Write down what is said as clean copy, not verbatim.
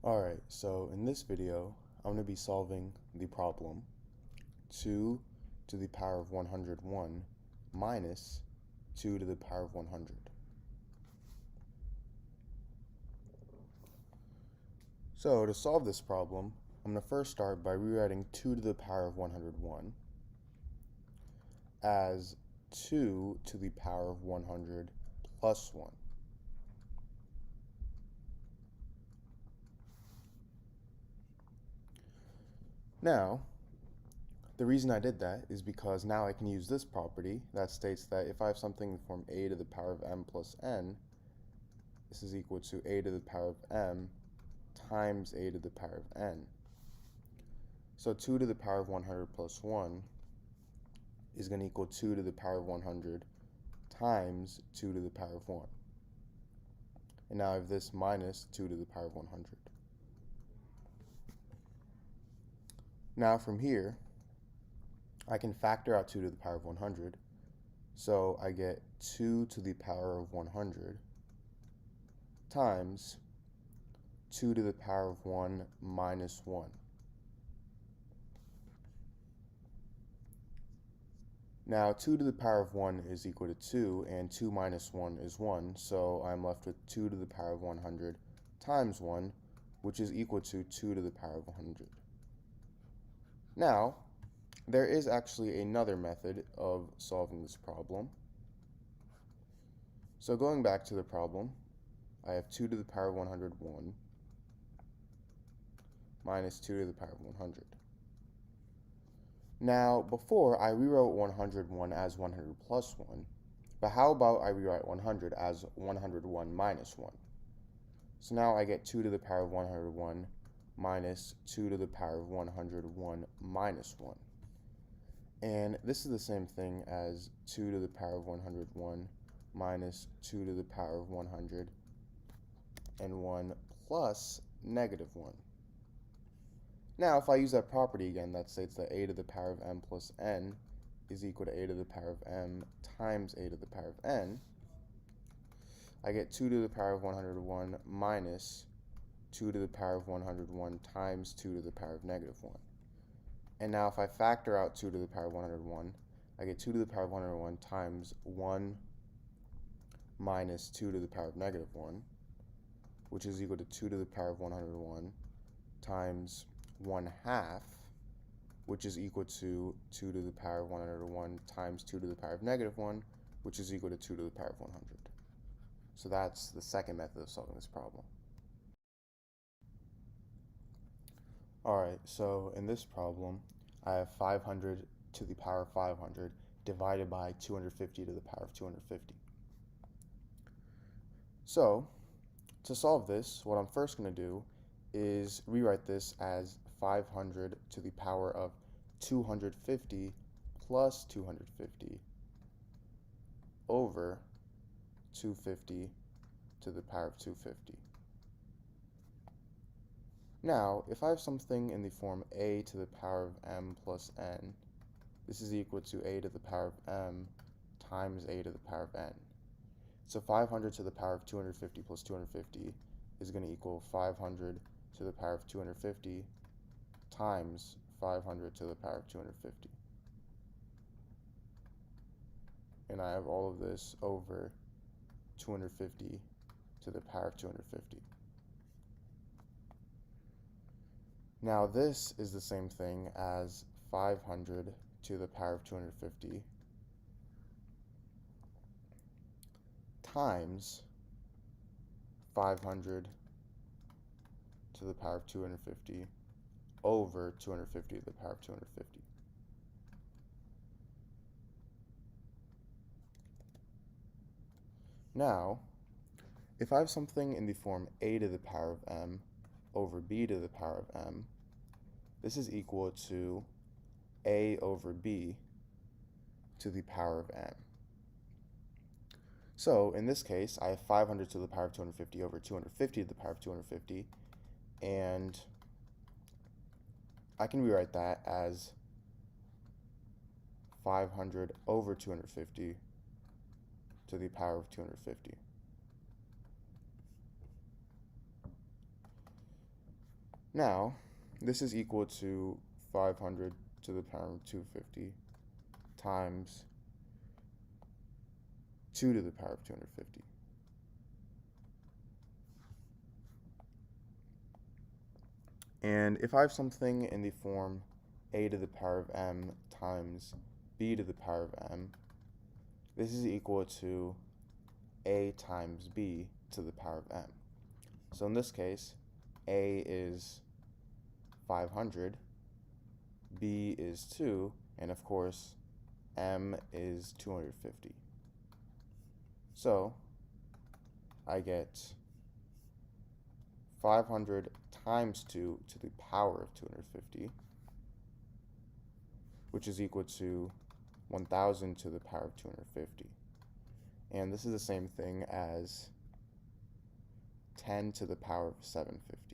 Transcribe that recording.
Alright, so in this video, I'm going to be solving the problem 2 to the power of 101 minus 2 to the power of 100. So to solve this problem, I'm going to first start by rewriting 2 to the power of 101 as 2 to the power of 100 plus 1. Now, the reason I did that is because now I can use this property that states that if I have something in the form a to the power of m plus n, this is equal to a to the power of m times a to the power of n. So 2 to the power of 100 plus 1 is going to equal 2 to the power of 100 times 2 to the power of 1. And now I have this minus 2 to the power of 100. Now from here, I can factor out 2 to the power of 100. So I get 2 to the power of 100 times 2 to the power of 1 minus 1. Now 2 to the power of 1 is equal to 2, and 2 minus 1 is 1, so I'm left with 2 to the power of 100 times 1, which is equal to 2 to the power of 100. Now, there is actually another method of solving this problem. So going back to the problem, I have 2 to the power of 101 minus 2 to the power of 100. Now, before I rewrote 101 as 100 plus 1, but how about I rewrite 100 as 101 minus 1? So now I get 2 to the power of 101 minus 2 to the power of 101 minus 1. And this is the same thing as 2 to the power of 101 minus 2 to the power of 101 plus negative 1. Now, if I use that property again that states that a to the power of m plus n is equal to a to the power of m times a to the power of n, I get 2 to the power of 101 minus 2 to the power of 101 times 2 to the power of negative 1. And now if I factor out 2 to the power of 101, I get 2 to the power of 101 times 1 minus 2 to the power of negative 1, which is equal to 2 to the power of 101 times 1/2, which is equal to 2 to the power of 101 times 2 to the power of negative 1, which is equal to 2 to the power of 100. So that's the second method of solving this problem. Alright, so in this problem, I have 500 to the power of 500 divided by 250 to the power of 250. So, to solve this, what I'm first going to do is rewrite this as 500 to the power of 250 plus 250 over 250 to the power of 250. Now, if I have something in the form a to the power of m plus n, this is equal to a to the power of m times a to the power of n. So 500 to the power of 250 plus 250 is going to equal 500 to the power of 250 times 500 to the power of 250. And I have all of this over 250 to the power of 250. Now this is the same thing as 500 to the power of 250 times 500 to the power of 250 over 250 to the power of 250. Now, if I have something in the form a to the power of m over b to the power of m, this is equal to a over b to the power of m. So in this case, I have 500 to the power of 250 over 250 to the power of 250, and I can rewrite that as 500 over 250 to the power of 250. Now, this is equal to 500 to the power of 250 times 2 to the power of 250. And if I have something in the form a to the power of m times b to the power of m, this is equal to a times b to the power of m. So in this case, a is 500, b is 2, and of course, m is 250. So I get 500 times 2 to the power of 250, which is equal to 1000 to the power of 250. And this is the same thing as 10 to the power of 750.